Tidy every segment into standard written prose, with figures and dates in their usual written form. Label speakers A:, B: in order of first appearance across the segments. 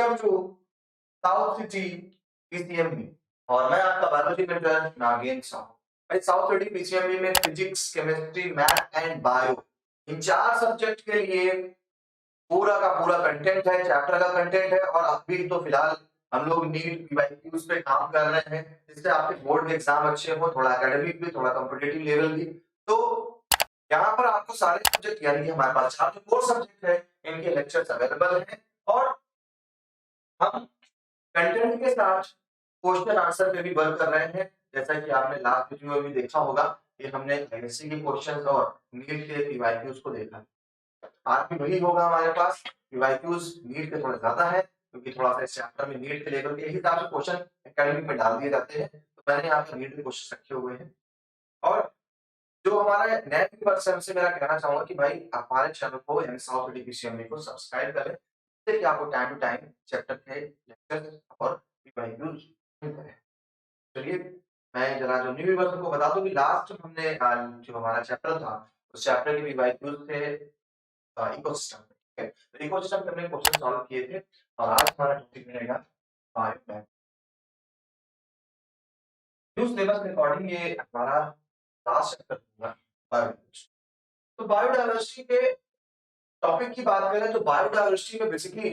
A: Welcome to south city PCMB और मैं आपका बायोलॉजी मेजर नागेंद्र साहू। भाई साउथ सिटी पीसीएमबी में physics, chemistry, math and bio इन चार सब्जेक्ट के लिए पूरा का पूरा कंटेंट है, चैप्टर का कंटेंट है। और अभी तो फिलहाल हम लोग नीट पीवाईक्यूज पे काम कर रहे हैं जिससे आपके बोर्ड के एग्जाम अच्छे हो, थोड़ा एकेडमिक भी, थोड़ा कॉम्पिटिटिव लेवल भी। तो यहाँ पर आपको सारे सब्जेक्ट यानी कि हमारे पास चार जो कोर सब्जेक्ट है इनके लेक्चर्स अवेलेबल हैं और हम कंटेंट के साथ क्वेश्चन आंसर पे भी वर्क कर रहे हैं। जैसा कि आपने लास्ट वीडियो में भी देखा होगा कि हमने आईएससी के क्वेश्चंस और नीट के पीवाईक्यूज को देखा। आज भी वही होगा हमारे पास। पीवाईक्यूज नीट के थोड़ा ज्यादा है क्योंकि थोड़ा सा इस चैप्टर में नीट के लेवल के हिसाब से क्वेश्चन एकेडमिक में डाल दिए जाते हैं। तो मैंने यहाँ पे नीट के क्वेश्चन रखे हुए हैं। और जो हमारे नए व्यूअर्स हैं उनसे मेरा कहना चाहूंगा कि भाई हमारे चैनल को यानी साउथ एडुकेशन को सब्सक्राइब करें जिससे कि आपको टाइम टू टाइम चैप्टर के लेक्चर और पीवाईक्यूज मिलते रहे। चलिए मैं जरा जो न्यू व्यूअर्स को बता दूं कि लास्ट हमने जो हमारा चैप्टर था उस चैप्टर के पीवाईक्यूज थे इकोसिस्टम। ठीक है, तो इकोसिस्टम पे हमने क्वेश्चन सॉल्व किए थे और आज हमारा टॉपिक रहेगा बायो। न्यू सिलेबस के अकॉर्डिंग ये हमारा लास्ट चैप्टर होगा बायोडायवर्सिटी। तो बायोडायवर्सिटी के टॉपिक की बात करें तो बायोडायवर्सिटी में बेसिकली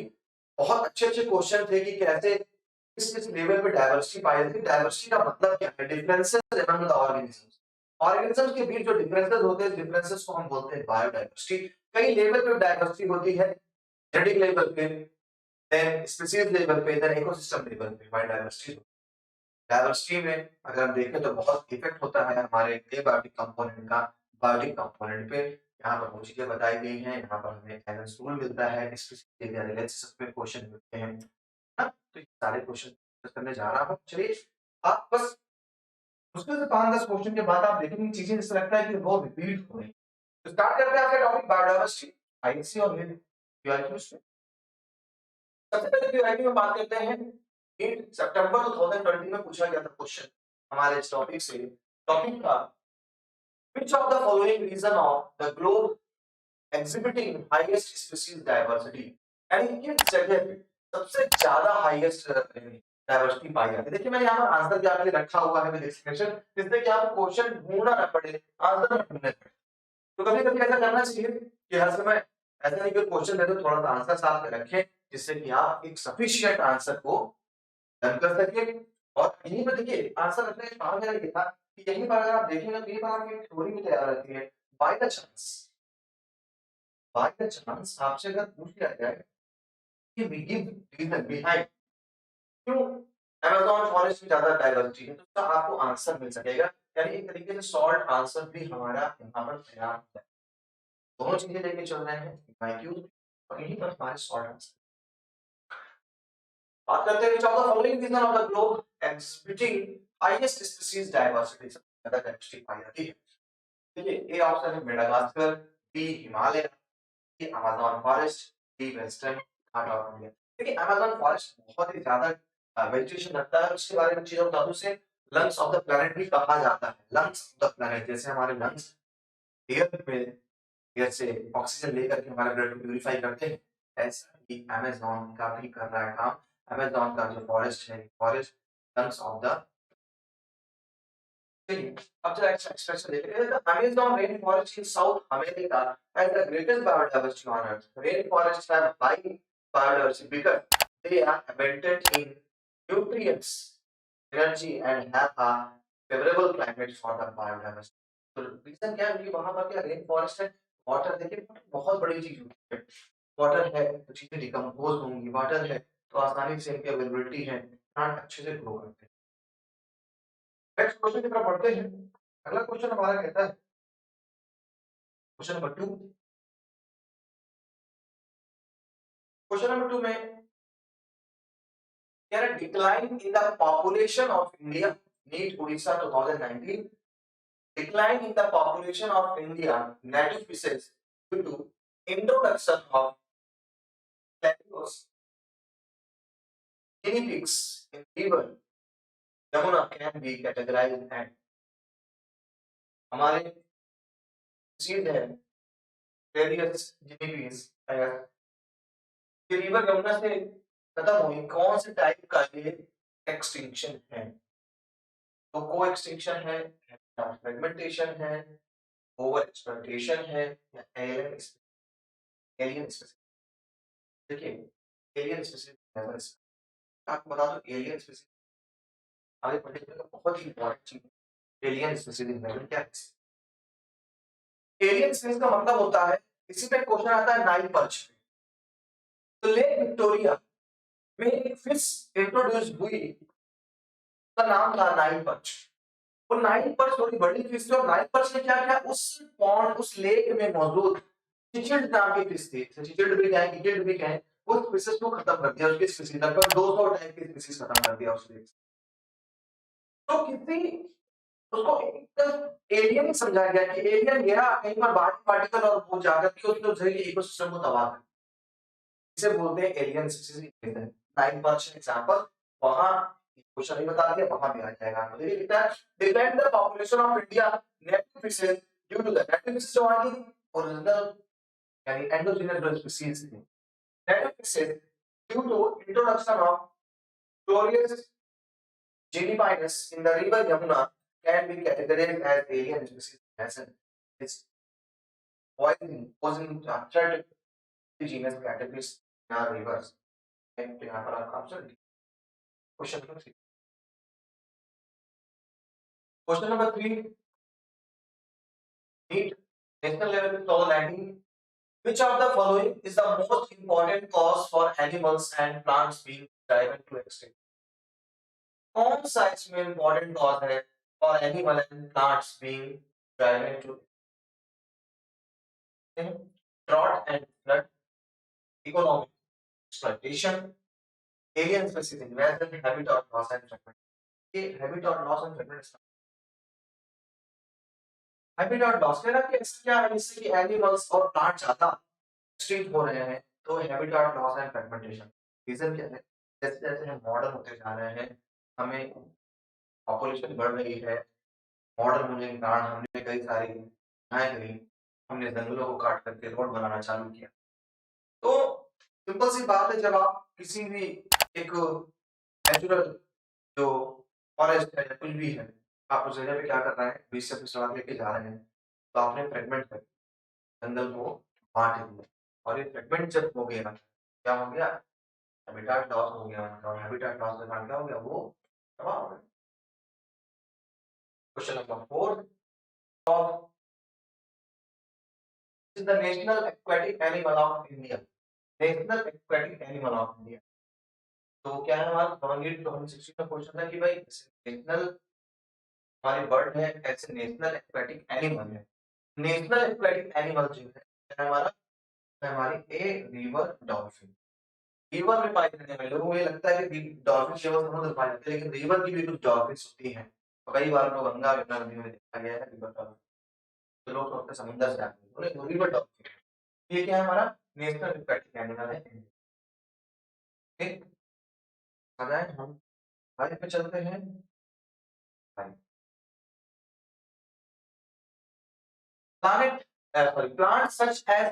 A: बहुत अच्छे-अच्छे क्वेश्चन थे कि कैसे किस-किस लेवल पे डायवर्सिटी पाई जाती है। डायवर्सिटी का मतलब क्या है? Differences among the organisms. Organisms के बीच जो डिफरेंसेस होते हैं, डिफरेंसेस को हम बोलते हैं बायोडायवर्सिटी। कई लेवल पे डायवर्सिटी होती है, जेनेटिक लेवल पे, देन स्पीशीज लेवल पे, देन इकोसिस्टम लेवल पे बायोडायवर्सिटी। डायवर्सिटी में अगर हम देखें तो बहुत इफेक्ट होता है हमारे एबायोटिक कंपोनेंट का बायोटिक कंपोनेंट पे। यहाँ पर वो चीजें बताई गई हैं। यहाँ पर हमें एवरेज रूल मिलता है, स्पेसिफिक एरिया एनालिसिस में क्वेश्चन मिलते हैं ना। तो ये सारे क्वेश्चन करने जा रहा हूँ। चलिए आप बस मुश्किल से 5-10 क्वेश्चन के बाद आप देखेंगे चीजें जैसे लगता है कि वो रिपीट हो रही है। तो स्टार्ट करते हैं आपका टॉपिक बायोडायवर्सिटी आईसी और पीआईक्यूज में। सबसे पहले पीआईक्यू में बात करते हैं। 8 सितंबर 2020 में पूछा गया था क्वेश्चन हमारे इस टॉपिक से। टॉपिक था which of the following region of the globe exhibiting highest species diversity। यानी किस जगह पे सबसे ज्यादा हाईएस्ट डाइवर्सिटी पाई जाती है। देखिए मैंने यहाँ पर आंसर भी आपके लिए रखा हुआ है विद एक्सप्लेनेशन जिससे कि आपको क्वेश्चन ढूंढना ना पड़े, आंसर ना ढूंढना पड़े। तो कभी-कभी ऐसा करना चाहिए कि हर समय ऐसा नहीं कि क्वेश्चन दे दो थोड़ा सा आंसर साथ में रखें जिससे कि आप एक सफिशिएंट आंसर को डन कर सके। और यहीं पर देखिए आंसर रखने का कारण मेरा ये था कि यहीं पर अगर आप देखेंगे तो ये बार आपकी थ्योरी भी तैयार रहती है। By the chance, by the chance आपसे अगर पूछ लिया जाए कि वी गिव रीजन बिहाइंड क्यों अमेज़न फॉरेस्ट में ज्यादा डाइवर्सिटी है तो उसका आपको आंसर मिल सकेगा। यानी एक तरीके से सॉल्ट आंसर भी हमारा यहाँ पर तैयार है। दोनों चीजें लेके चल रहे हैं बायक्यू और यहीं पर हमारे सॉल्ट आंसर। बात करते हैं which of the following region of the globe exhibiting highest species diversity सबसे ज्यादा डाइवर्सिटी पाई जाती है। देखिए ए ऑप्शन है Madagascar, B Himalaya, C Amazon forest, D western Ghat of India. देखिए अमेज़न फॉरेस्ट बहुत ही ज्यादा वेजिटेशन रखता है। उसके बारे में चीजों बता दूं से लंग्स ऑफ द प्लैनेट भी कहा जाता है। लंग्स ऑफ द प्लैनेट जैसे हमारे लंग्स एयर में एयर से ऑक्सीजन लेकर के हमारे ब्लड को प्यूरिफाई करते हैं, ऐसा ही अमेज़न का भी कर रहा है काम। अमेज़न का जो फॉरेस्ट है, फॉरेस्ट लंग्स ऑफ द। चलिए अब जरा एक्सप्रेशन देख लेते हैं। The Amazon rain forest in south America has the greatest biodiversity on earth. Rain forest have high biodiversity because they are abundant in nutrients, energy and have a favorable climate for the biodiversity। तो reason क्या है कि वहां पर क्या rain forest है। Water देखिए बहुत बड़ी चीज होती है। वाटर है तो चीजें डिकम्पोज होंगी, वाटर है तो आसानी से इनकी अवेलेबिलिटी है, प्लांट अच्छे से ग्रो करते हैं। नेक्स्ट क्वेश्चन की तरफ बढ़ते हैं। अगला क्वेश्चन हमारा कहता है क्वेश्चन नंबर 2। क्वेश्चन नंबर 2 में कह रहा है decline in the population of India NEET Orissa 2019। Decline in the population of India native species due to introduction of cameos, guinea pigs in river Yamuna can be categorized and हमारे seed है various guinea pigs ये river Yamuna से खत्म हुई, कौन से type का ये एक्सटिंक्शन है? तो को एक्सटिंक्शन है, फ्रेगमेंटेशन है, ओवर एक्सप्लॉइटेशन है, या एलियन स्पेसिफिक? देखिए, एलियन स्पेसिफिक, आपको बता दो एलियन स्पेसिफिक आगे पढ़ने के लिए बहुत ही इंपॉर्टेंट चीज है। एलियन स्पेसिफिक मेथड क्या है? एलियन स्पेस का मतलब होता है, इसी पे क्वेश्चन आता है नाइल पर्च पे। तो लेक विक्टोरिया में एक फिश इंट्रोड्यूस हुई, उसका नाम था नाइल पर्च। वो नाइल पर्च थोड़ी बड़ी फिश थी, और नाइल पर्च ने क्या किया, उस पॉन्ड उस लेक में मौजूद चिचिल्ड नाम की फिश थी, चिचिल्ड भी कहें, गिल्ड भी कहें, उस फिशेस को खत्म कर दिया, उसकी स्पीशीज लगभग 200 टाइप की स्पीशीज खत्म कर दिया उस लेक से। तो किसी उसको एक एलियन समझा गया कि एलियन गया कहीं पर बाहरी पार्टिकल और वो जाकर के उसने उस जगह के इकोसिस्टम को तबाह कर, इसे बोलते हैं alien species. Nine perch example, वहां क्वेश्चन नहीं बता दिया, वहां भी आ जाएगा। तो ये लिखता है depend the population of India native fishes due to the native fishes जो वहां की ओरिजिनल यानी एंडोजीनस जो स्पीशीज थी, native fishes due to introduction of Clarias Genepinus in the river Yamuna can be categorized as alien species as its posing threat to genus categories in our rivers. And यहाँ पर आपका option question number 3। Question number 3, NEET national level पे solar landing, which of the following is the most important cause for animals and plants being driven to extinction? कौन सा इसमें important cause है for animal and plants being driven to drought and flood, economic exploitation, alien species invasion, habitat loss and fragment? ये habitat loss and fragment, habitat loss कह रहा है कि ऐसा क्या है जिससे कि एनिमल्स और प्लांट ज्यादा एक्सटिंक्ट हो रहे हैं? तो habitat loss and fragmentation reason क्या है? जैसे जैसे हम मॉडर्न होते जा रहे हैं, हमें पॉपुलेशन बढ़ रही है, मॉडर्न होने के कारण हमने कई सारी घटनाएं करी, हमने जंगलों को काट करके रोड बनाना चालू किया। तो सिंपल सी बात है, जब आप किसी भी एक नेचुरल जो फॉरेस्ट है या कुछ भी है, आप उस जगह पे क्या कर रहे हैं, बीच से सड़क लेके जा रहे हैं, तो आपने फ्रेगमेंट कर जंगल को बांट दिया, और ये फ्रेगमेंट जब हो गया, क्या हो गया, हैबिtat लॉस हो गया, और हैबिtat लॉस के कारण क्या हो गया, वो तबाह हो गया। Question number 4 of is the national aquatic animal of India, national aquatic animal of India. तो क्या है हमारा 78-16 का क्वेश्चन था कि भाई नेशनल हमारी बर्ड है, ऐसे नेशनल एक्वेटिक एनिमल है। नेशनल एक्वेटिक एनिमल जो है क्या है हमारा, है हमारी ए रिवर डॉल्फिन। रिवर में पाई जाने वाली, लोगों को ये लगता है कि डॉल्फिन केवल समुद्र में पाई जाती है, लेकिन रिवर की भी कुछ डॉल्फिन होती हैं। तो कई बार लोग गंगा यमुना नदी में देखा गया है रिवर डॉल्फिन, तो लोग सोचते हैं समुद्र से आती है, बोले रिवर डॉल्फिन। ये क्या है हमारा नेशनल एक्वेटिक एनिमल है। ठीक, आ जाए हम आगे पे चलते हैं। Planet, sorry, plants such as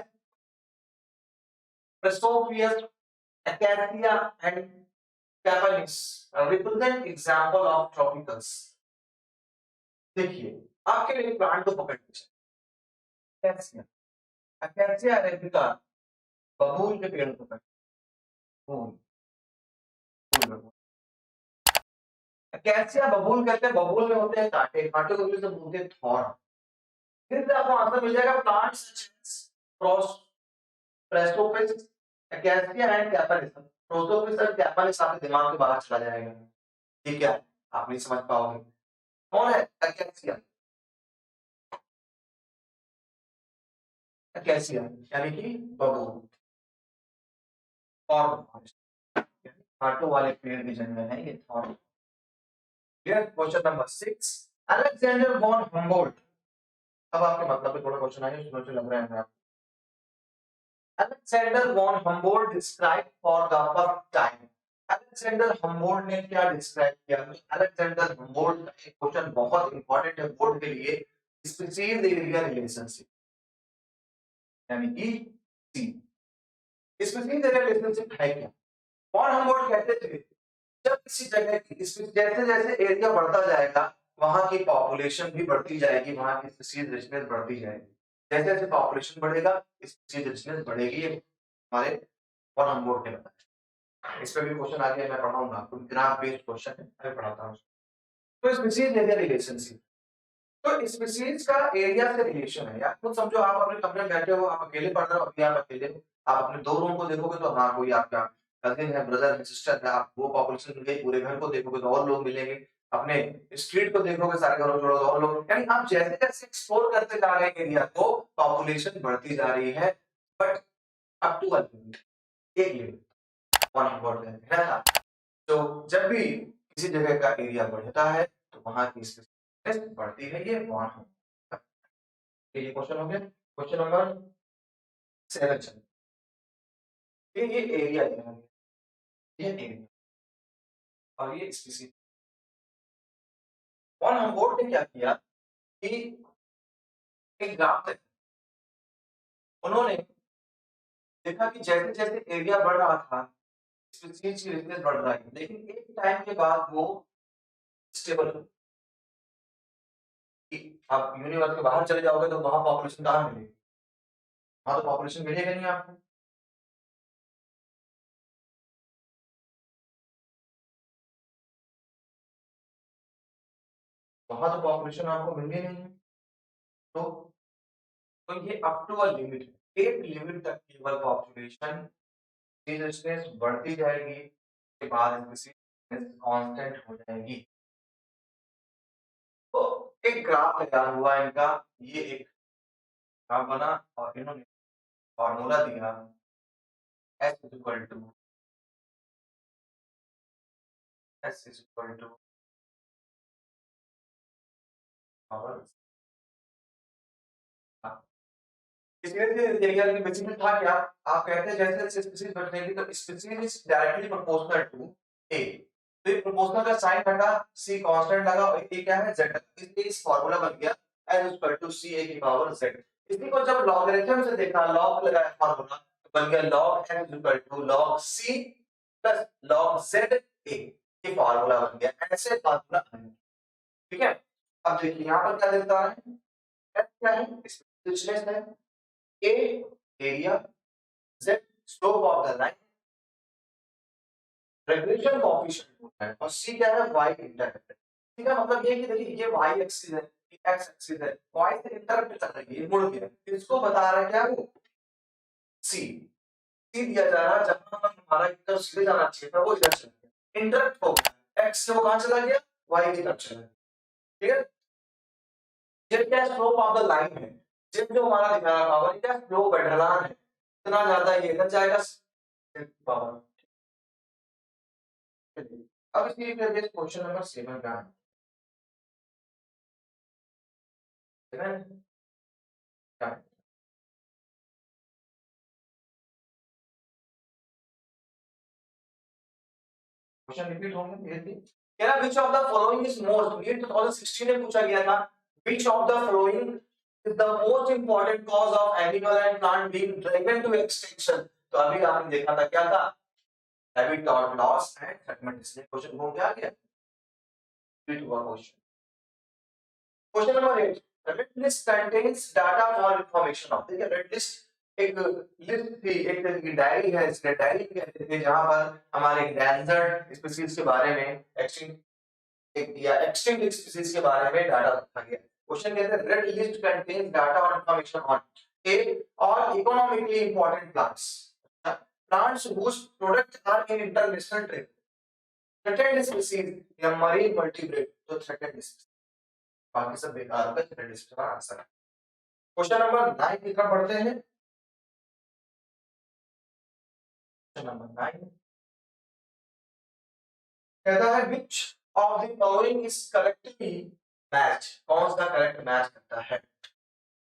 A: Prosopis, Acacia, and Capanis represent example of tropicals. देखिए, आपके लिए प्लांट को पकड़ लीजिए, अकेसिया अरेबिका, बबूल के पेड़ को पकड़, फूल, फूल बबूल। अकेसिया बबूल कहते हैं, बबूल में होते हैं कांटे, कांटे को इंग्लिश में बोलते हैं थॉर्न। फिर से आपको आंसर मिल जाएगा, plant such as prosopis, acacia and कैपानिस। प्रोसोपिस और कैपानिस आपके दिमाग के बाहर चला जाएगा, ठीक है, आप नहीं समझ पाओगे। कौन है अकेसिया? अकेसिया यानी कि बबूल और कांटों वाले पेड़ की जंगल है ये thorn. Question number 6, Alexander von Humboldt. अब आपके मतलब पे थोड़ा क्वेश्चन आएगा, सोच लग रहा है आपको। Alexander von Humboldt describe for the first time, Alexander Humboldt ने क्या डिस्क्राइब किया? अलेक्जेंडर हम्बोल्ट, एक क्वेश्चन बहुत इंपॉर्टेंट है बोर्ड के लिए, स्पीशीज एरिया रिलेशनशिप, यानी कि सी। स्पीशीज एरिया रिलेशनशिप है क्या? वॉन हम्बोल्ट कहते थे जब किसी जगह की जैसे जैसे एरिया बढ़ता जाएगा वहां की पॉपुलेशन भी बढ़ती जाएगी, वहां की स्पीशीज रिचनेस बढ़ती जाएगी। जैसे जैसे पॉपुलेशन बढ़ेगा स्पीशीज रिचनेस बढ़ेगी। ये हमारे वॉन हम्बोल्ट ने बताया। इस पे भी क्वेश्चन आ गया, मैं पढ़ाऊंगा आपको, ग्राफ बेस्ड क्वेश्चन है, मैं पढ़ाता हूँ। तो स्पीशीज एरिया रिलेशनशिप, तो स्पीशीज का एरिया से रिलेशन है यार। खुद समझो आप अपने कमरे में बैठे हो, आप अकेले पढ़ रहे हो, अभी आप अकेले हो, आप अपने दो रूम को देखोगे तो हाँ कोई आपका कजिन है, ब्रदर है, सिस्टर है, आप वो पॉपुलेशन मिल गई, पूरे घर को देखोगे तो और लोग मिलेंगे, अपने स्ट्रीट को देखोगे सारे घरों जोड़ो तो और लोग, यानी आप जैसे जैसे एक्सप्लोर करते जा रहे हैं एरिया को पॉपुलेशन बढ़ती जा रही है, but up to a limit, एक लिमिट वन इम्पोर्टेंट है ना। तो जब भी किसी जगह का एरिया बढ़ता है तो वहां की स्पेसिफिकनेस बढ़ती है, ये वन हो। ये क्वेश्चन हो गया। क्वेश्चन नंबर 7 चलिए। ये एरिया है, ये एरिया और ये स्पीसीज। और हम बोर्ड ने क्या किया कि एक ग्राफ देखा, उन्होंने देखा कि जैसे जैसे एरिया बढ़ रहा था स्पीसीज की रिचनेस बढ़ रही है, लेकिन एक टाइम के बाद वो स्टेबल हो कि आप यूनिवर्स के बाहर चले जाओगे तो वहां पॉपुलेशन कहाँ मिलेगी, वहां तो पॉपुलेशन मिलेगा नहीं आपको। वहां तो पॉपुलेशन आपको मिलनी नहीं है। तो ये अप टू अ लिमिट है, एक लिमिट तक केवल पॉपुलेशन सीरियसनेस बढ़ती जाएगी, के बाद कांस्टेंट हो जाएगी। तो एक ग्राफ तैयार हुआ इनका, ये एक ग्राफ बना और इन्होंने फार्मूला दिया s is equal to s is equal to power. इसमें से एरिया की बेसिकली था क्या, आप कहते हैं जैसे जैसे स्पीशीज बढ़ेगी तो species is directly proportional to a, तो ये प्रोपोर्शनल का साइन हटा, c कांस्टेंट लगा और a क्या है z, इसलिए इस फार्मूला बन गया s equal to c a की पावर z। इसी को जब लॉगरिथम से देखा, लॉग लगाया फार्मूला तो बन गया log n equal to log c plus log z a, ये फार्मूला बन गया, ऐसे फार्मूला बन गया। ठीक है, अब देखिए यहां पर क्या देता है, s क्या है, स्पेसिफिकनेस है, A area, Z slope of the line, regression coefficient होता है और C क्या है, Y इंटरसेप्ट। ठीक है, मतलब ये कि देखिए ये Y एक्सिस है, ये X एक्सिस है, Y से इंटरसेप्ट कर रही है, ये मुड़ गया, इसको बता रहा है क्या वो C, C दिया जा रहा है जहां पर हमारा इधर सीधे जाना चाहिए था वो इधर चला गया, इंटरसेप्ट हो गया, X से वो कहां चला गया, Y की तरफ चला गया। ठीक है, ये क्या स्लोप ऑफ द लाइन है, जो हमारा दिखा रहा पावर क्या स्लो ढलान है, इतना ज्यादा ये इधर जाएगा पावर। अब इसकी क्वेश्चन नंबर 7 का है क्या, क्वेश्चन रिपीट होंगे धीरे धीरे। कह रहा which of the following is most, ये 2016 में पूछा गया था, which of the following is the most important cause of animal and plant being driven to extinction. तो अभी आपने देखा था क्या था, हैबिtat लॉस एंड फ्रैगमेंट, इसलिए क्वेश्चन हो गया क्या, रिपीट हुआ question. Question number 8, red list contains data for information of, देखिए रेड लिस्ट एक लिस्ट थी, एक तरह की डायरी है, इसके डायरी कहते थे जहां पर हमारे एंडेंजर्ड स्पीशीज के बारे में, एक्सटिंक्ट या एक्सटिंक्ट स्पीशीज के बारे में डाटा रखा गया। क्वेश्चन कहते हैं रेड लिस्ट कंटेन्स डाटा और इंफॉर्मेशन ऑन ए और economically important plants, plants whose products are in international trade, threatened species या marine vertebrate, तो threatened species, बाकी सब बेकार होगा, थ्रेड लिस्ट का आंसर है। क्वेश्चन नंबर 9 की तरफ बढ़ते हैं। क्वेश्चन नंबर 9 कहता है which of the following is correctly match, कौन सा करेक्ट मैच करता है,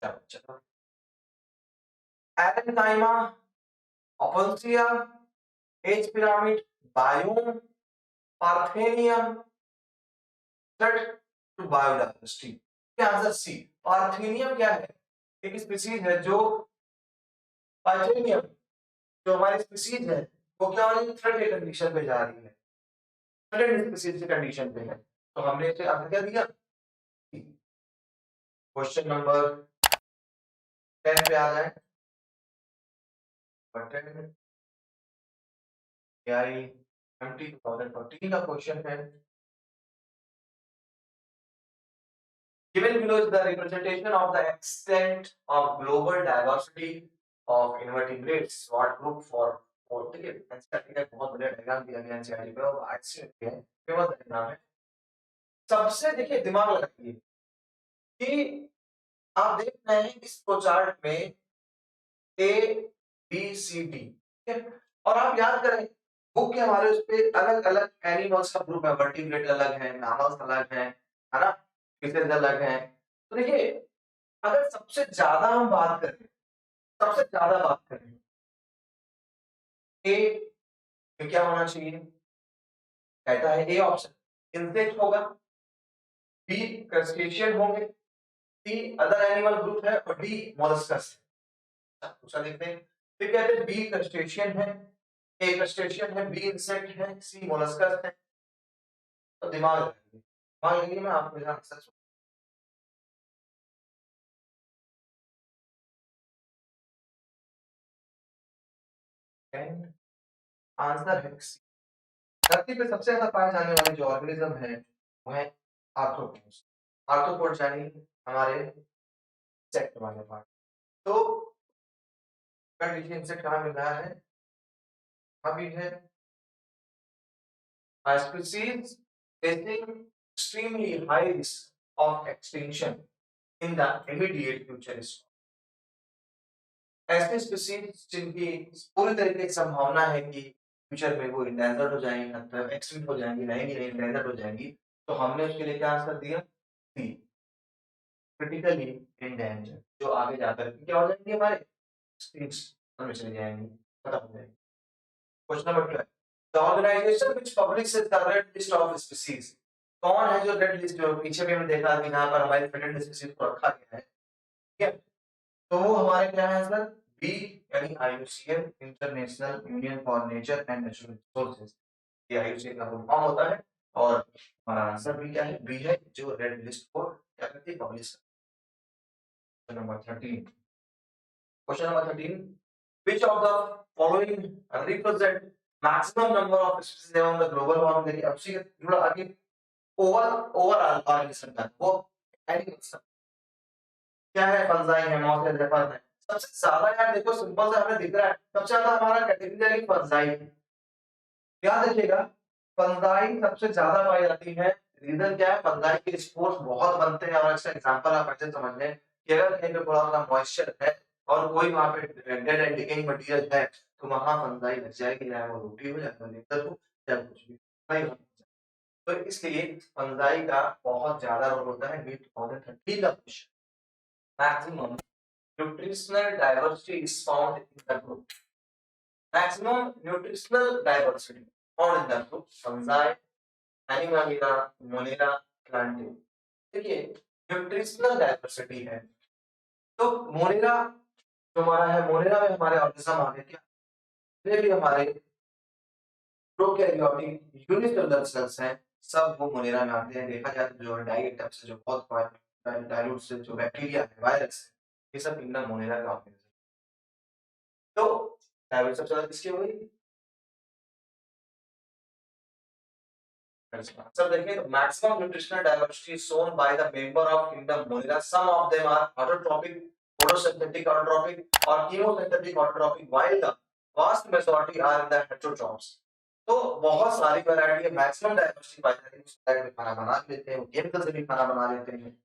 A: चलो एरेंकाइमा, ओपल्सिया, age pyramid, biome, parthenium, threat to biodiversity. क्या आंसर सी, पार्थेनियम क्या है, एक स्पीशीज है जो, पार्थेनियम जो हमारी स्पीशीज है वो क्या हो रही है, थ्रेट के कंडीशन पे जा रही है, थ्रेटेड स्पीशीज की कंडीशन पे है। तो हमने इसे आगे क्या दिया, क्वेश्चन नंबर 10 पे आ जाए, बटन आई 2014 का क्वेश्चन है। Given below is the representation of the extent of global diversity of invertebrates. What group for ठीक है, एनसीईआरटी का एक बहुत बढ़िया डायग्राम दिया गया एनसीईआरटी पे और आज से है फेमस डायग्राम है। सबसे देखिए दिमाग लगाइए कि आप देख रहे हैं इस फ्लो चार्ट में ए बी सी डी, ठीक है, और आप याद करें बुक के हमारे उस पे अलग अलग एनिमल्स का ग्रुप है, वर्टिब्रेट अलग है, मैमल्स अलग है ना, फिशेज अलग है। तो देखिए अगर सबसे ज्यादा हम बात करें, सबसे ज्यादा बात करें ए में क्या होना चाहिए, कहता है ए ऑप्शन इंसेक्ट होगा, बी क्रस्टेशियन होंगे, सी अदर एनिमल ग्रुप है और डी मोलस्कस है। दूसरा देखते हैं, फिर कहते हैं बी क्रस्टेशियन है, ए क्रस्टेशियन है, बी इंसेक्ट है, सी मोलस्कस है। तो दिमाग लगाइए, दिमाग लगाइए, मैं आपको मेरा आंसर एंड आंसर है सी। धरती पे सबसे ज्यादा पाए जाने वाले जो ऑर्गेनिज्म है वो है आर्थ्रोपोड्स। आर्थ्रोपोड्स यानी हमारे इंसेक्ट वाले पार्ट। तो देखिए इंसेक्ट कहाँ मिल रहा है, अभी है a species facing extremely high risk of extinction in the immediate future is ऐसे स्पीसीज जिनकी पूरी तरीके से संभावना है कि फ्यूचर में वो इंडेंजर्ड हो जाएंगी, मतलब एक्सटिंक्ट हो जाएंगी, रहेंगी नहीं, इंडेंजर्ड हो जाएंगी। तो हमने उसके लिए क्या आंसर दिया, सी क्रिटिकली इंडेंजर्ड, जो आगे जाकर के क्या हो जाएंगे, हमारे एक्सटिंक्ट में चली जाएंगी, खत्म हो जाएंगी। Question number 12, the organisation which publishes the red list of species, कौन है जो रेड लिस्ट, जो पीछे भी हमने देखा कि यहाँ पर हमारी थ्रेटेड स्पीसीज को रखा गया है, ठीक है। तो वो हमारे क्या है आंसर, बी यानी IUCN, international union for nature and natural resources, ये आईयूसीएन का फुल फॉर्म होता है। और हमारा आंसर भी क्या है, बी है, जो रेड लिस्ट को क्या करती है, publish. Number 13, question number 13, which of the following represent maximum number of species among the global warming, देखिए अब से जुड़ा आगे ओवरऑल ऑर्गेनिज्म का वो एनिमल्स क्या है, फंजाई है, मौस है, फल है। सबसे ज्यादा यार देखो सिंपल सा हमें दिख रहा है, सबसे ज्यादा हमारा कैटेगरी फंजाई है। याद रखिएगा फंजाई सबसे ज्यादा पाई जाती है। रीजन क्या है, फंजाई के स्पोर्स बहुत बनते हैं और इसका एग्जांपल आप ऐसे समझ लें कि अगर कहीं पे थोड़ा सा मॉइस्चर है और कोई वहां पे डेड एंड डिकेइंग मटेरियल है तो वहां फंजाई लग जाएगी, चाहे वो रोटी हो या फर्नीचर हो या कुछ भी नहीं हो। तो इसलिए फंजाई का बहुत ज्यादा रोल होता है। 2013 का question, maximum nutritional diversity is found in the group. Maximum nutritional diversity found in the group fungi, Animalia, Monera, Plantae. देखिए न्यूट्रिशनल डाइवर्सिटी है तो मोनेरा जो हमारा है, मोनेरा में हमारे ऑर्गेनिज्म आ गए क्या, ये भी हमारे प्रोकैरियोटिक यूनिसेलुलर सेल्स हैं, सब वो मोनेरा में आते हैं। देखा जाए तो जो डाइट से जो बहुत डाइल्यूट से जो बैक्टीरिया है, वायरस है, ये सब किंगडम मोनेरा का ऑर्गेनिज्म। तो डाइवर्स सबसे ज्यादा किसकी हुई, सर देखिए maximum nutritional diversity is shown by the member of kingdom Monera. Some of them are autotrophic, photosynthetic autotrophic or chemosynthetic autotrophic, while the vast majority are in the heterotrophs. तो बहुत सारी variety है, maximum diversity पाई जाती है, उस type में खाना बना लेते हैं, वो केमिकल से भी खाना बना लेते हैं,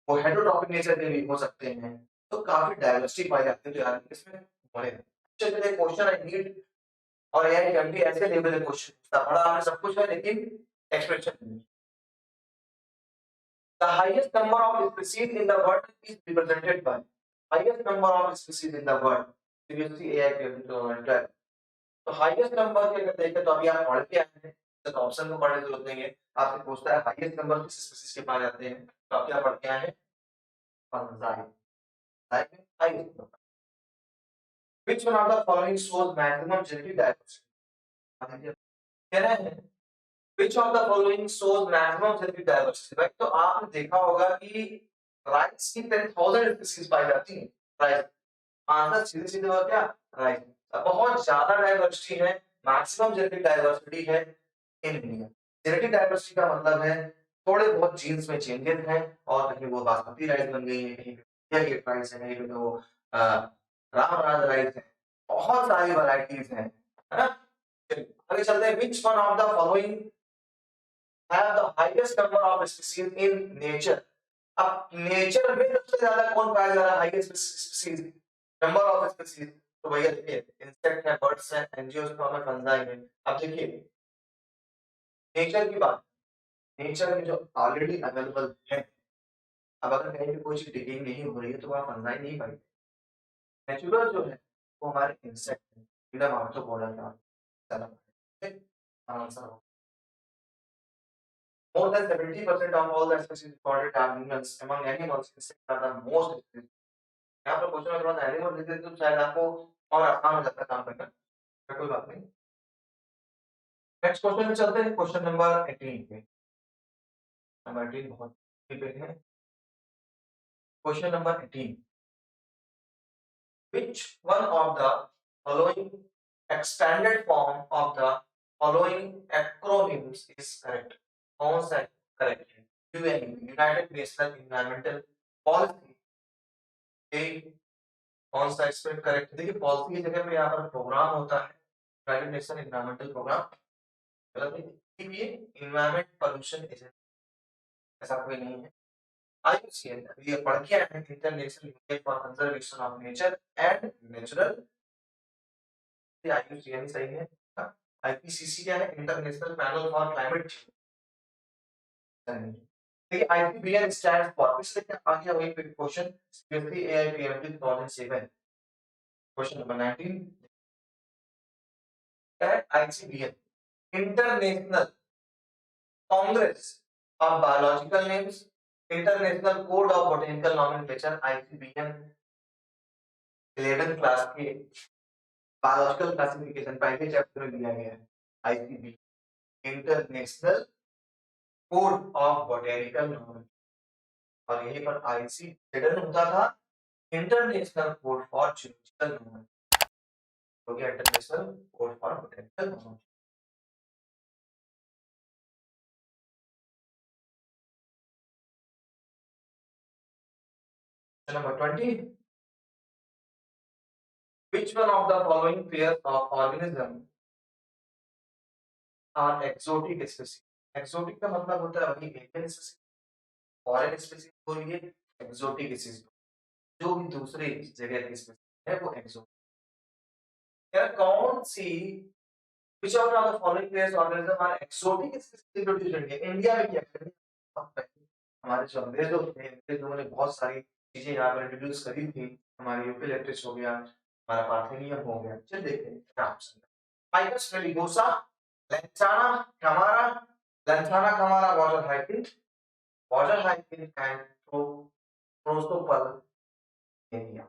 A: वो हेटेरोट्रॉपिक नेचर के भी हो सकते हैं। तो काफी डाइवर्सिटी पाई जाती है, तो यार इसमें बड़े चलिए क्वेश्चन आई नीड, और यार एमडी ऐसे लेवल के क्वेश्चन पूछता, बड़ा आपने सब कुछ है लेकिन एक्सप्रेशन नहीं। The highest number of species in the world is represented by highest number of species in the world, CBSE AI के 2012। तो हाईएस्ट नंबर की अगर देखें तो अभी आप पढ़ के आए हैं तो ऑप्शन को पढ़ने की जरूरत नहीं है, आपसे पूछता है हाईएस्ट नंबर किस स्पीशीज के पाए जाते हैं, तो आप क्या पढ़ के आए हैं, fungi, highest number. Which one of the following shows maximum genetic diversity? कह रहे हैं which of the following shows maximum genetic diversity? भाई तो आपने देखा होगा कि राइस की 10,000 स्पीशीज पाई जाती हैं। राइस आंसर सीधे सीधे होगा क्या? राइस। बहुत ज्यादा डाइवर्सिटी है, मैक्सिमम जेनेटिक डाइवर्सिटी है इन इंडिया। जेनेटिक डाइवर्सिटी का मतलब है थोड़े बहुत जीन्स में चेंजेस हैं और कहीं वो बासमती राइस बन गई है, कहीं पे इंडिया गेट राइस है, कहीं पे वो रामराज राइस है। बहुत सारी वैरायटीज हैं, है ना? आगे चलते हैं। Which one of the following have the highest number of species in nature? अब नेचर में सबसे ज्यादा कौन पाया जा रहा है highest species, number of species? तो भैया देखिए, इंसेक्ट है, बर्ड्स है, एंजियोस्पर्म है, फंजाई है। अब देखिए नेचर की बात, नेचर में जो ऑलरेडी अवेलेबल है, अब अगर कहीं पे कोई चीज डिकेइंग नहीं हो रही है तो वहां फंजाई नहीं पाई। नेचुरल जो है वो हमारे इंसेक्ट है, कीड़ा आर्थ्रोपोडा का चला आंसर हो। More than 70% of all the species recorded are humans. Among animals, insects are the most extinct. यहाँ पर क्वेश्चन अगर एनिमल देते तो शायद आपको और आसान हो जाता काम करना, कोई बात नहीं। नेक्स्ट क्वेश्चन में चलते हैं, क्वेश्चन नंबर 18 पे। नंबर 18 बहुत पे है। Question number 18, which one of the following expanded form of the following acronyms is correct? कौन सा करेक्ट है? UN, United national environmental policy, A कौन सा इसमें करेक्ट है? देखिए पॉलिसी की जगह पे यहाँ पर प्रोग्राम होता है, यूनाइटेड नेशन एनवायरमेंटल प्रोग्राम। गलत है, ये एनवायरमेंट पोल्यूशन एजेंसी, ऐसा कोई नहीं है। आईयूसीएन ये पढ़ के आए हैं, international union for conservation of nature and natural, ये आईयूसीएन सही है। आईपीसीसी क्या है? International panel for climate change. देखिए आईपीबीएन स्टैंड्स फॉर, इसलिए आ गया वही question, specially AIPMT 2007। Question number 19 क्या है? ICBN international Congress of biological names, international code of botanical nomenclature. ICBN 11 class के बायोलॉजिकल क्लासिफिकेशन पहले चैप्टर में दिया गया है। ICB international code of botanical nomenclature, और यहीं पर आईसी हिडन होता था international code for zoological nomenclature, तो क्या international code for botanical nomenclature. Number 20, which one of the following pairs of organism are exotic species? exotic का मतलब होता है वही एलियन स्पीसीज, फॉरेन स्पीसीज बोलिए, एक्सोटिक स्पीसीज जो भी दूसरे जगह की स्पीसीज है वो एक्सोटिक। यार कौन सी, which of the following pairs of organism are exotic species introduced in India? India में क्या करें? हमारे जो अंग्रेज लोग थे, अंग्रेज लोगों ने बहुत सारी चीजें यहाँ पर इंट्रोड्यूस करी थी। हमारे यूकेलिप्टस हो गया, हमारा पार्थेनियम हो गया। चल देखते हैं क्या ऑप्शन है। Ficus religiosa, lantana camara, lantana camara water हाइकिन एंड प्रोस्तोपल एरिया,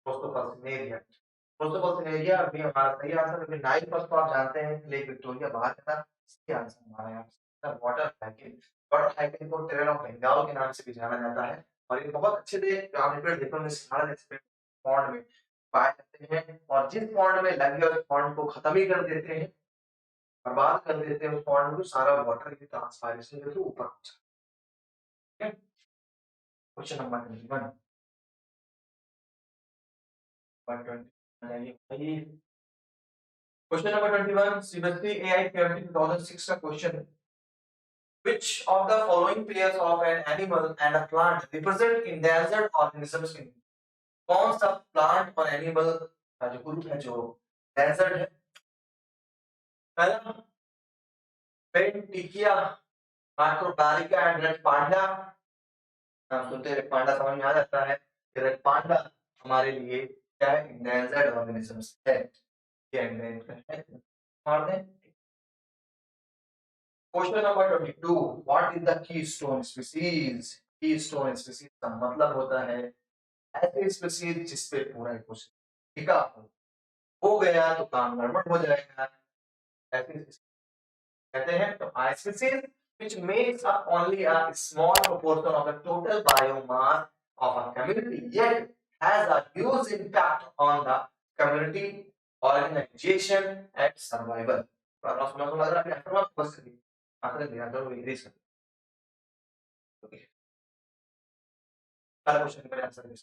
A: प्रोस्तोपल सिनेरिया। प्रोस्तोपल सिनेरिया अभी हमारा सही आंसर, क्योंकि नाइल फर्स्ट तो आप जानते हैं लेक विक्टोरिया बाहर था, सही आंसर हमारा यहाँ वाटर हाइकिन। वाटर हाइकिन को टेरर ऑफ बंगाल के नाम से भी जाना जाता है, और ये बहुत अच्छे से आपने पेड़ देखो में सिखाड़ा जैसे पॉन्ड में पाए जाते हैं, और जिस पॉन्ड में लगे उस पॉन्ड को खत्म ही कर देते हैं, बर्बाद कर देते हैं उस पॉन्ड को, सारा वाटर की ट्रांसपायरेशन जो है ऊपर हो जाता है। Question number 21, question number 21 CBSE AI PMT 2006 का क्वेश्चन है। Which of the following pairs of an animal and a plant represent endangered organisms in? कौन सा प्लांट और एनिमल का जो ग्रुप है जो endangered है? पहला पेंटिकिया माइक्रोबारिका एंड रेड पांडा। नाम सुनते रेड पांडा समझ में आ जाता है कि रेड पांडा हमारे लिए क्या है? endangered organisms है, ये endangered है, मार दें। Question number 22, what is the keystone species? Keystone species का मतलब होता है ऐसे स्पीसीज जिस पे पूरा इकोसिस्टम टिका हो, हो गया तो काम गड़बड़ हो जाएगा, ऐसे कहते हैं। तो species which makes up only a small proportion of the total biomass of a community yet has a huge impact on the community organization and survival. थोड़ा सुना सुना लग रहा है, बस आंसर दिया तो इंग्लिश का। ओके, हर क्वेश्चन का आंसर दिया।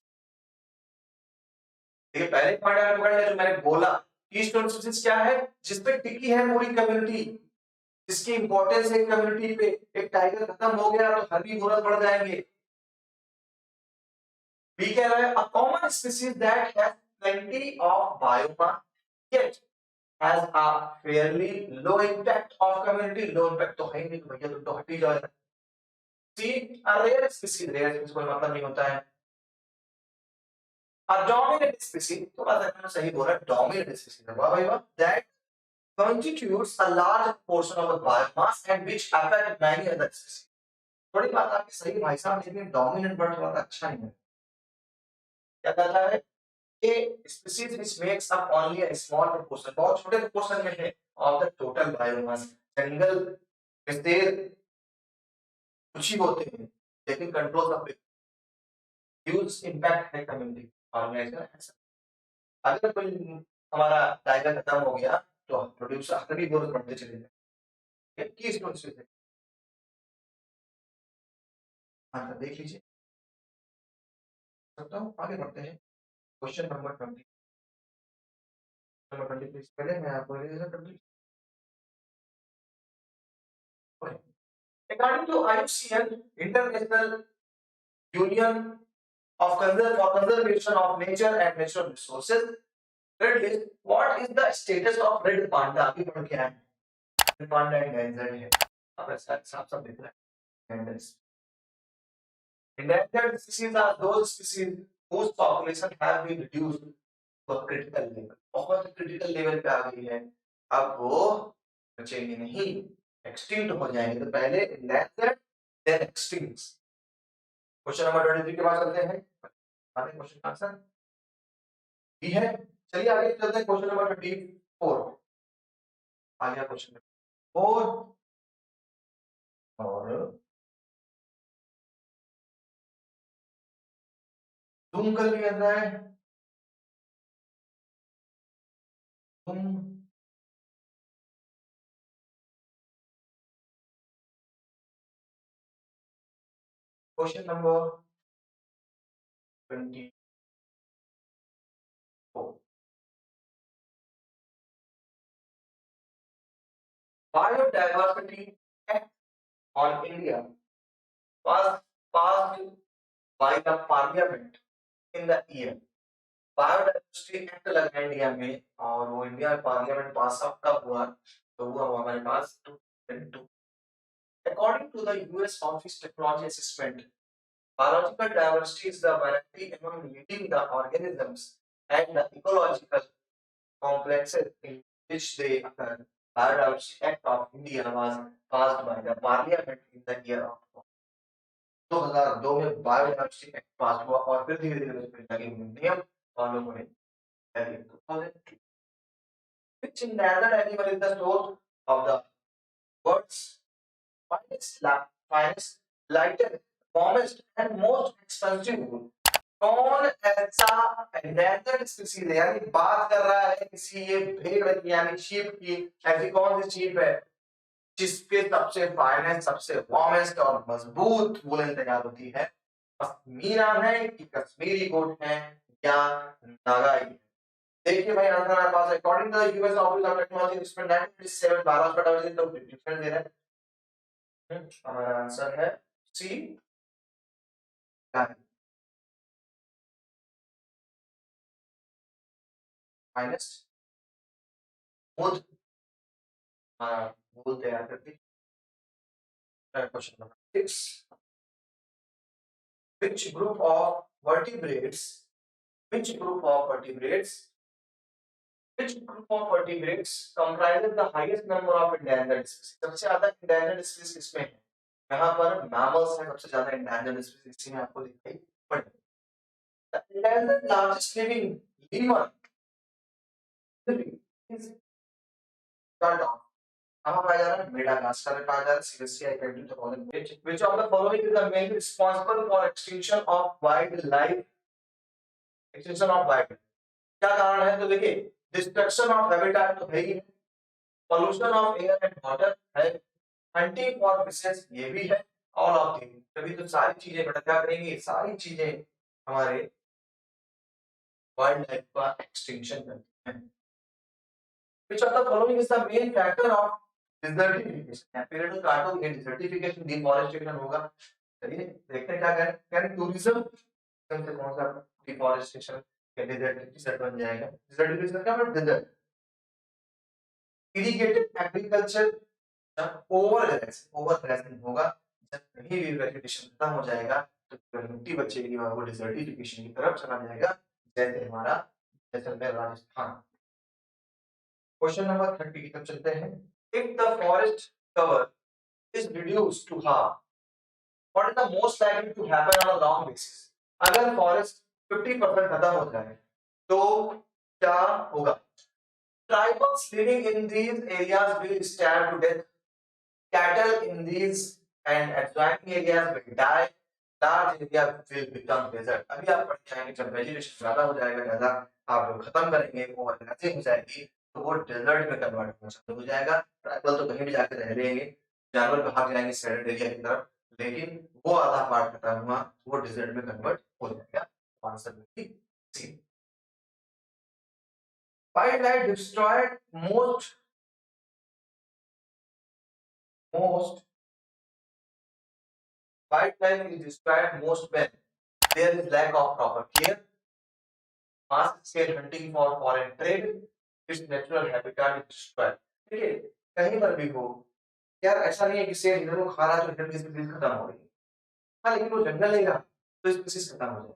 A: देखिए पहले पॉइंट अगर पकड़ लिया जो मैंने बोला, कीस्टोन स्पीसीज क्या है, जिस पे टिकी है पूरी कम्युनिटी, जिसकी इंपॉर्टेंस है कम्युनिटी पे। एक टाइगर खत्म हो गया तो हर्बीवोरस बढ़ जाएंगे। बी कह रहा है, a common species that has plenty of biomass yet has a fairly low impact of community। low impact तो है ही नहीं, तो भैया तुम तो हट ही जाओ। सी, a rare species, rare species कोई मतलब नहीं होता है। a dominant species, थोड़ा सा मैंने सही बोला, dominant species है, वाह भाई वाह, that constitutes a large portion of the biomass and which affect many other species। थोड़ी बात आपकी सही भाई साहब, लेकिन डोमिनेंट वर्ड थोड़ा सा अच्छा नहीं है। क्या कहता है, a species which makes up only a small proportion, बहुत छोटे proportion में है, of the total biomass। जंगल में कुछ ही होते हैं लेकिन कंट्रोल सब पे ह्यूज इम्पैक्ट है कम्युनिटी ऑर्गेनाइजेशन। अगर कोई हमारा टाइगर खत्म हो गया तो प्रोड्यूसर भी ग्रोथ बढ़ते चले जाएंगे। की स्टोन से आंसर देख लीजिए, सकता हूँ आगे बढ़ते हैं। क्वेश्चन नंबर 20, नंबर 20 प्लीज, पहले मैं आपको रिवीजन कर दूं। According to IUCN, International Union of Conservation of Nature and Natural Resources, red list, what is the status of red panda? अभी पढ़ के आए, red panda endangered है। अब ऐसा साफ साफ दिख रहा है। Endangered species are those species whose population have been reduced to a critical level। बहुत critical level पे आ गई है, अब वो बचेंगे नहीं, एक्सटिंक्ट हो जाएंगे। तो पहले endangered then extinct। Question number 23 के बाद चलते हैं, आगे क्वेश्चन का आंसर बी है। चलिए आगे चलते हैं, क्वेश्चन नंबर 24 आ गया क्वेश्चन नंबर 4 और जूम कर लिया जाए, तुम question number 24, Biodiversity Act on India was passed by the Parliament in the year। Biodiversity act लगा इंडिया में और वो इंडिया पार्लियामेंट पास आउट कब हुआ, तो हुआ वो हमारे पास 2022। According to the US Office Technology Assessment, biological diversity is the variety among living the organisms and the ecological complexes in which they occur। Biodiversity Act of India was passed by the Parliament in the year of 2002 में biodiversity act पास हुआ और फिर धीरे धीरे उसमें लगे हुए नियम फॉलो हुए। 2002, which endangered animal is the source of the world's finest, lightest, warmest and most expensive wool। कौन ऐसा endangered species है, यानी बात कर रहा है किसी ये भेड़ की यानी शीप की, ऐसी कौन सी शीप है जिसके सबसे फाइनेस्ट, सबसे वार्मेस्ट और मजबूत वुलन तैयार होती है? पश्मीना है कि कश्मीरी गोट है या नागाई? देखिए भाई आंसर हमारे पास, according to the US office of technology इसमें 1957 12 का डाउन तो डिफरेंस दे रहा है। हमारा आंसर है सी, माइनस खुद बोल तैयार करती। Question number 6, which group of vertebrates which group of vertebrates which group of vertebrates comprises the highest number of endangered species? सबसे ज्यादा endangered species किसमें है? यहाँ पर mammals है सबसे ज्यादा endangered species, इसी में आपको दिखाई पड़ेगा। The endangered largest living lemur कहाँ पाया जा रहा है? मेडागास्कर में पाया जा रहा है। Seriously I can do the following which of the following is the main responsible for extinction of wild life, extinction of wild, क्या कारण है? तो देखिए डिस्ट्रक्शन ऑफ हैबिटेट तो है ही, pollution of air and water है, हंटिंग फॉर फिशेस ये भी है, ऑल ऑफ थिंग। तभी तो सारी चीजें बेटा क्या करेंगी, सारी चीजें हमारे वाइल्ड लाइफ का एक्सटिंक्शन करती हैं। Which of the following is the main factor of desertification? Period काटो ये desertification deforestation होगा। चलिए देखते हैं क्या करें। कैन टूरिज्म से कौन सा डिफॉरेस्टेशन या डिजर्ट बन जाएगा? डिजर्टिफिकेशन क्या मतलब डिजर्ट। इरिगेटेड एग्रीकल्चर, जब ओवर ग्रासिंग होगा, जब कहीं भी वेजिटेशन खत्म हो जाएगा तो जो मिट्टी बचेगी वो डिजर्टिफिकेशन की तरफ चला जाएगा, जैसे हमारा जैसलमेर राजस्थान। क्वेश्चन नंबर 30 की तरफ चलते हैं। If the forest cover is reduced to half, what is the most likely to happen on a long basis? अगर फॉरेस्ट 50% खत्म हो जाए तो क्या होगा? Tribals living in these areas will starve to death. Cattle in these and adjoining areas will die. Large area will become desert. अभी आप पढ़ के आएंगे जब वेजिटेशन ज्यादा हो जाएगा, ज्यादा आप लोग खत्म करेंगे, वो हो जाएगी तो वो डेजर्ट में कन्वर्ट होना चालू हो जाएगा। ट्राइबल तो कहीं भी जाकर रह लेंगे, जानवर भाग जाएंगे सैलेड एरिया की तरफ, लेकिन वो आधा पार्ट खत्म हुआ वो डेजर्ट में कन्वर्ट हो जाएगा। Answer will be C. Wildlife destroyed most wildlife is destroyed most when there is lack of proper care, mass scale hunting for foreign trade, its natural habitat is destroyed. देखिए कहीं पर भी हो यार, ऐसा नहीं है कि शेर इधर को खा रहा है तो इधर की स्पीशीज खत्म हो रही है। हाँ लेकिन वो जंगल लेगा तो स्पीशीज खत्म हो जाएगी।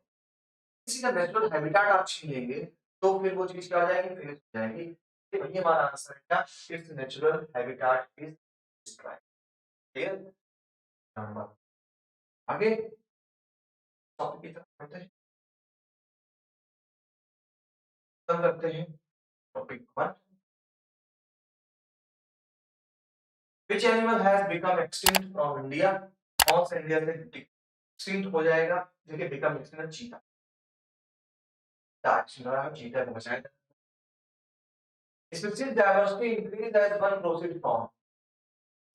A: किसी का नेचुरल हैबिटेट आप छीन लेंगे तो फिर वो चीज क्या हो जाएगी, फिनिश हो जाएगी। तो ये हमारा आंसर है क्या, it's natural habitat is destroyed. Clear? Number आगे टॉपिक की तरफ बढ़ते हैं, खत्म करते हैं topic 1। Which animal has become extinct from India? कौन सा इंडिया से एक्सटिंक्ट हो जाएगा? देखिए बिकम एक्सटिंक्ट चीता, चीता को बचाया। Species diversity increase as one proceeds from,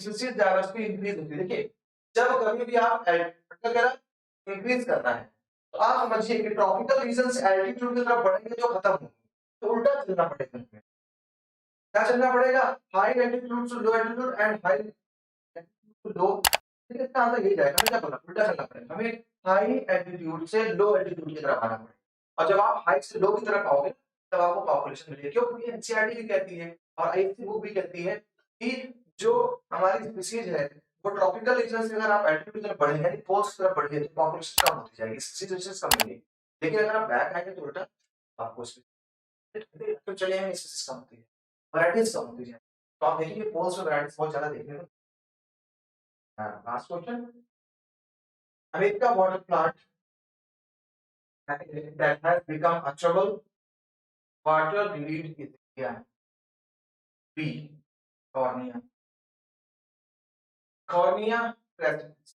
A: species diversity increase होती है। देखिए जब कभी भी आप एल्टीट्यूड इंक्रीज करना है तो आप समझिए कि ट्रॉपिकल रीजन से एल्टीट्यूड की तरफ बढ़ेंगे जो खत्म हो, तो उल्टा चलना पड़ेगा। क्या चलना पड़ेगा? High altitude to low altitude and high altitude to low. ठीक है, इसका आंसर यही जाएगा। हमें क्या बोला, उल्टा चलना पड़ेगा। हमें हाई एल्टीट्यूड से लो एल्टीट्यूड की तरफ आना पड़ेगा, और जब आप हाई से लो की तरफ आओगे तब आपको पॉपुलेशन मिलेगी। क्यों? क्योंकि एनसीईआरटी भी कहती है और आईसीएमआर बुक भी कहती है कि जो हमारी स्पीशीज है वो ट्रॉपिकल रीजन से अगर आप एल्टीट्यूड की तरफ बढ़ेंगे यानी पोल्स की तरफ बढ़ेंगे तो पॉपुलेशन कम होती जाएगी, स्पीशीज कम मिलेगी। लेकिन अगर आप बैक आएंगे तो उल्टा आपको तो चले जाएंगे, स्पीशीज कम होती है, वैरायटीज कम होती जाएगी। तो आप देखेंगे पोल्स में वैरायटीज बहुत ज्यादा देखने को। Last question, America water plant that has become a trouble, water lead is India. B. Cornea. Cornea presence।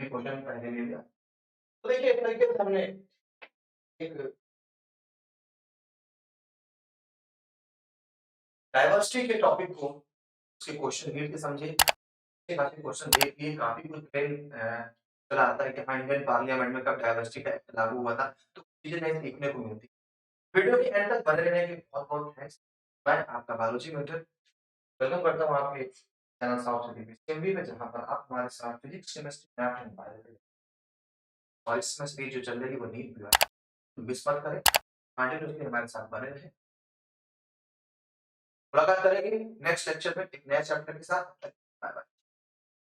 A: Question पहले ले लिया। तो देखिए एक तरीके से हमने एक डाइवर्सिटी के टॉपिक को उसके क्वेश्चन रीड के समझे, काफी क्वेश्चन देख लिए, काफी कुछ ट्रेंड चला आता है कि हाँ इंडियन पार्लियामेंट में कब डाइवर्सिटी का एक्ट लागू हुआ था, तो चीजें नई सीखने को मिलती। वीडियो के एंड तक बने रहने के बहुत बहुत थैंक्स। मैं आपका बायोलॉजी मेंटर वेलकम करता हूँ आपके चैनल साउथ सिटी सीएमबी पे, जहाँ पर आप हमारे साथ physics, chemistry, math and biology और इस सेमेस्टर जो चल रही है वो नीट भी है, मिस मत करें, कंटिन्यूअसली हमारे साथ बने रहें। मुलाकात करेंगे नेक्स्ट लेक्चर में एक नए चैप्टर के साथ। Bye bye.